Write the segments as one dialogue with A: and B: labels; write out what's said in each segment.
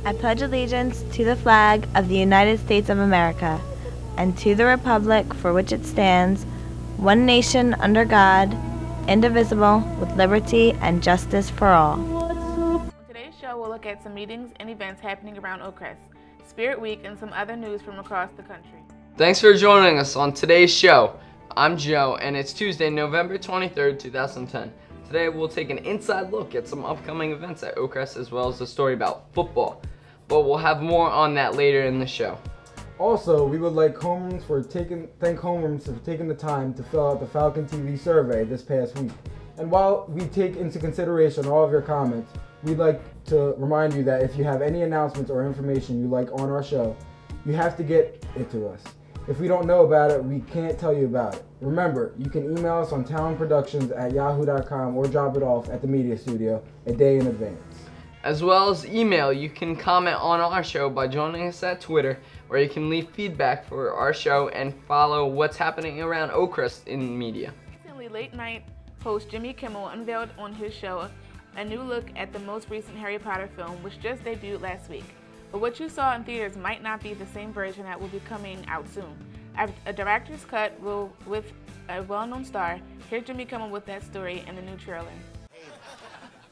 A: I pledge allegiance to the flag of the United States of America and to the republic for which it stands, one nation under God, indivisible, with liberty and justice for all.
B: On today's show, we'll look at some meetings and events happening around Oakcrest, Spirit Week, and some other news from across the country.
C: Thanks for joining us on today's show. I'm Joe, and it's Tuesday, November 23rd, 2010. Today we'll take an inside look at some upcoming events at Oakcrest as well as a story about football. But we'll have more on that later in the show.
D: Also, we would like thank homerooms for taking the time to fill out the Falcon TV survey this past week. And while we take into consideration all of your comments, we'd like to remind you that if you have any announcements or information you like on our show, you have to get it to us. If we don't know about it, we can't tell you about it. Remember, you can email us on talonproductions@yahoo.com or drop it off at the media studio a day in advance.
C: As well as email, you can comment on our show by joining us at Twitter, where you can leave feedback for our show and follow what's happening around Oakcrest in media.
B: Recently, late night host Jimmy Kimmel unveiled on his show a new look at the most recent Harry Potter film, which just debuted last week. But what you saw in theaters might not be the same version that will be coming out soon. A director's cut with a well-known star. Here's Jimmy Kimmel with that story and the new trailer.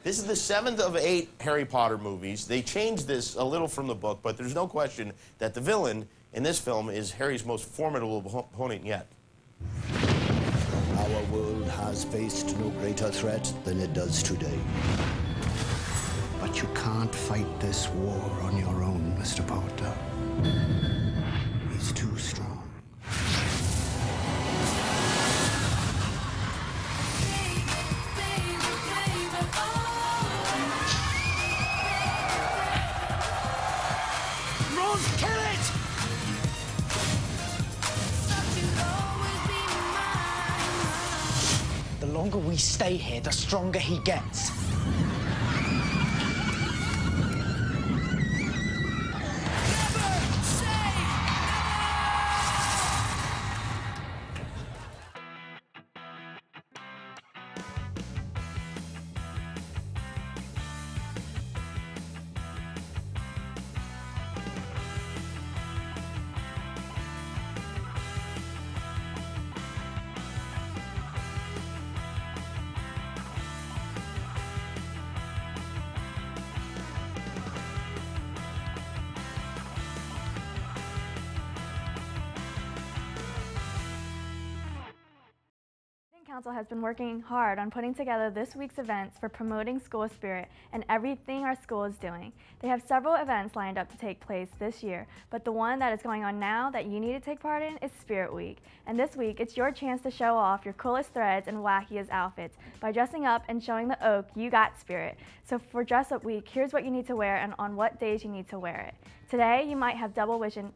E: This is the 7th of 8 Harry Potter movies. They changed this a little from the book, but there's no question that the villain in this film is Harry's most formidable opponent yet.
F: Our world has faced no greater threat than it does today. But you can't fight this war on your own, Mr. Potter. He's too strong.
G: Kill it! The longer we stay here, the stronger he gets.
H: Council has been working hard on putting together this week's events for promoting school spirit and everything our school is doing. They have several events lined up to take place this year, but the one that is going on now that you need to take part in is Spirit Week. And this week, it's your chance to show off your coolest threads and wackiest outfits by dressing up and showing the Oak you got spirit. So for Dress Up Week, here's what you need to wear and on what days you need to wear it. Today, you might have double vision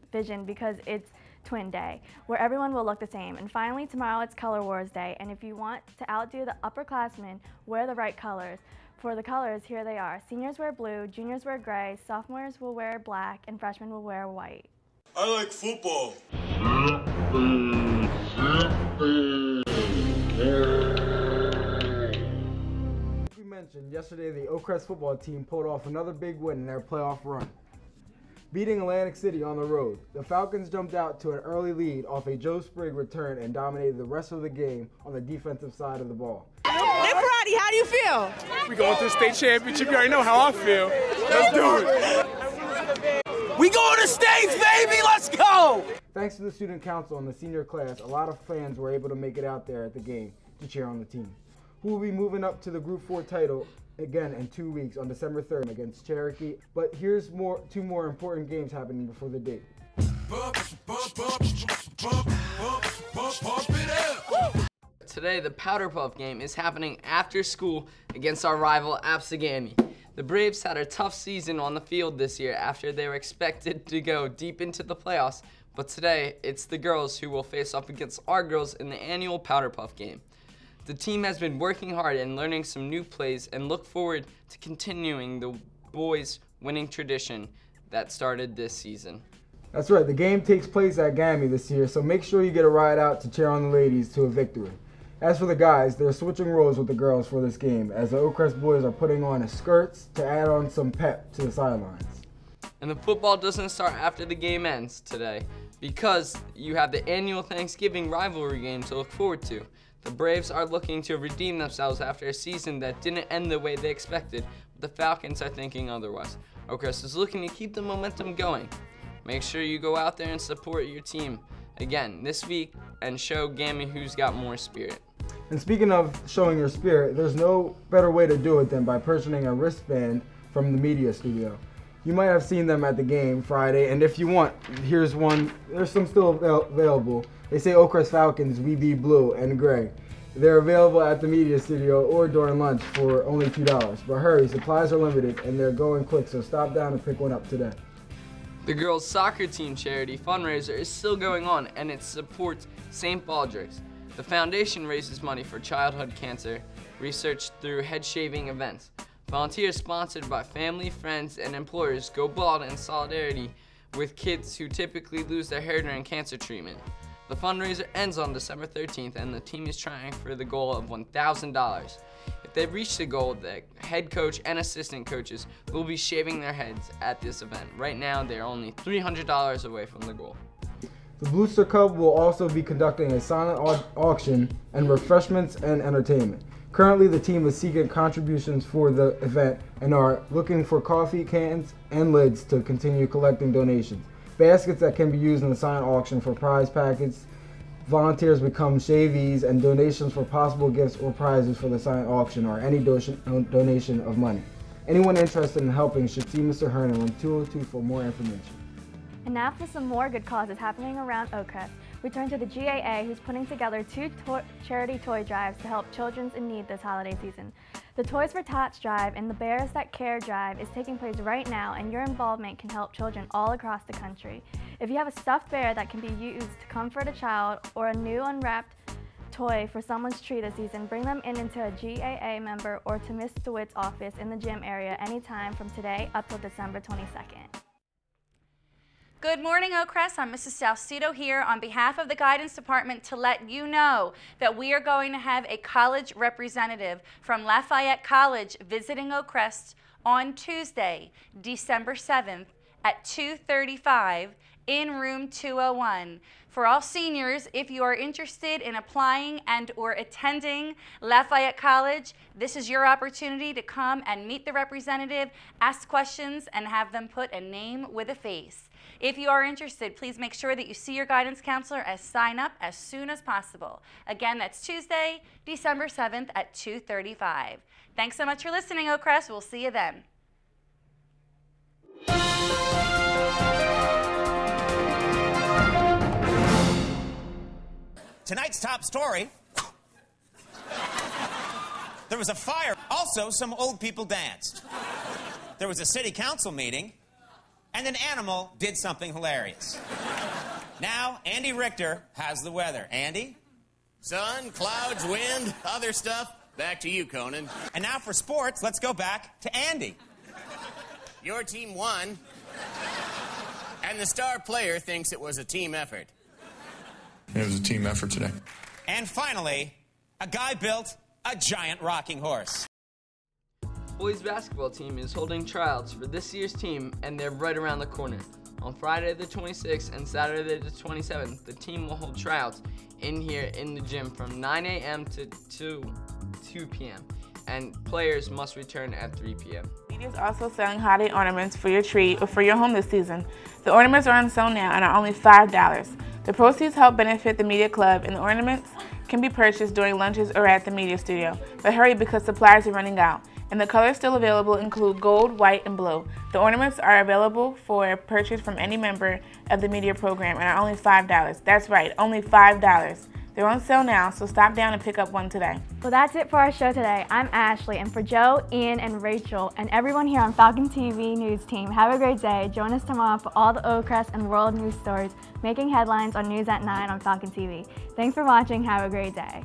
H: because it's Twin Day, where everyone will look the same. And finally, tomorrow it's Color Wars Day, and if you want to outdo the upperclassmen, wear the right colors. For the colors, here they are. Seniors wear blue, juniors wear gray, sophomores will wear black, and freshmen will wear white.
I: I like football.
D: As we mentioned, yesterday the Oakcrest football team pulled off another big win in their playoff run, beating Atlantic City on the road. The Falcons jumped out to an early lead off a Joe Sprigg return and dominated the rest of the game on the defensive side of the ball.
J: Hey, Friday, how do you feel?
K: We going to the state championship. You already know how I feel. Let's do it.
J: We going to states, baby. Let's go.
D: Thanks to the student council and the senior class, a lot of fans were able to make it out there at the game to cheer on the team, who will be moving up to the Group 4 title again in 2 weeks on December 3rd against Cherokee. But here's two more important games happening before the date.
C: Today, the Powder Puff game is happening after school against our rival Absegami. The Braves had a tough season on the field this year after they were expected to go deep into the playoffs, but today it's the girls who will face off against our girls in the annual Powder Puff game. The team has been working hard and learning some new plays and look forward to continuing the boys' winning tradition that started this season.
D: That's right, the game takes place at Gammy this year, so make sure you get a ride out to cheer on the ladies to a victory. As for the guys, they're switching roles with the girls for this game, as the Oakcrest boys are putting on skirts to add on some pep to the sidelines.
C: And the football doesn't start after the game ends today because you have the annual Thanksgiving rivalry game to look forward to. The Braves are looking to redeem themselves after a season that didn't end the way they expected, but the Falcons are thinking otherwise. Oakcrest is looking to keep the momentum going. Make sure you go out there and support your team again this week and show Gammy who's got more spirit.
D: And speaking of showing your spirit, there's no better way to do it than by purchasing a wristband from the media studio. You might have seen them at the game Friday, and if you want, here's one. There's some still available. They say Oakcrest Falcons, we be blue and gray. They're available at the media studio or during lunch for only $2. But hurry, supplies are limited and they're going quick, so stop down and pick one up today.
C: The girls' soccer team charity fundraiser is still going on, and it supports St. Baldrick's. The foundation raises money for childhood cancer research through head shaving events. Volunteers sponsored by family, friends, and employers go bald in solidarity with kids who typically lose their hair during cancer treatment. The fundraiser ends on December 13th, and the team is trying for the goal of $1,000. If they reach the goal, the head coach and assistant coaches will be shaving their heads at this event. Right now, they're only $300 away from the goal.
D: The Booster Cub will also be conducting a silent auction and refreshments and entertainment. Currently, the team is seeking contributions for the event and are looking for coffee cans and lids to continue collecting donations. Baskets that can be used in the silent auction for prize packets. Volunteers become shavees, and donations for possible gifts or prizes for the silent auction or any donation of money. Anyone interested in helping should see Mr. Hearn in room 202 for more information.
H: And now for some more good causes happening around Oakcrest, we turn to the GAA, who's putting together 2 charity toy drives to help children in need this holiday season. The Toys for Tots drive and the Bears That Care drive is taking place right now, and your involvement can help children all across the country. If you have a stuffed bear that can be used to comfort a child or a new unwrapped toy for someone's tree this season, bring them into a GAA member or to Miss DeWitt's office in the gym area anytime from today up till December 22nd.
L: Good morning, Oakcrest. I'm Mrs. Salcido here on behalf of the Guidance Department to let you know that we are going to have a college representative from Lafayette College visiting Oakcrest on Tuesday, December 7th at 2:35 in room 201. For all seniors, if you are interested in applying and or attending Lafayette College, this is your opportunity to come and meet the representative, ask questions, and have them put a name with a face. If you are interested, please make sure that you see your guidance counselor and sign up as soon as possible. Again, that's Tuesday, December 7th at 2:35. Thanks so much for listening, Oakcrest. We'll see you then.
M: Tonight's top story. There was a fire. Also, some old people danced. There was a city council meeting, and an animal did something hilarious. Now, Andy Richter has the weather. Andy?
E: Sun, clouds, wind, other stuff. Back to you, Conan.
M: And now for sports, let's go back to Andy.
E: Your team won, and the star player thinks it was a team effort.
I: It was a team effort today.
M: And finally, a guy built a giant rocking horse.
C: Boys basketball team is holding tryouts for this year's team, and they're right around the corner. On Friday the 26th and Saturday the 27th, the team will hold tryouts in here in the gym from 9 a.m. to 2 p.m. and players must return at 3 p.m.
B: Media is also selling holiday ornaments for your tree or for your home this season. The ornaments are on sale now and are only $5. The proceeds help benefit the Media Club, and the ornaments can be purchased during lunches or at the media studio. But hurry because supplies are running out. And the colors still available include gold, white, and blue. The ornaments are available for purchase from any member of the media program and are only $5. That's right, only $5. They're on sale now, so stop down and pick up one today.
H: Well, that's it for our show today. I'm Ashley, and for Joe, Ian, and Rachel, and everyone here on Falcon TV News Team, have a great day. Join us tomorrow for all the Oakcrest and world news stories making headlines on News at 9 on Falcon TV. Thanks for watching. Have a great day.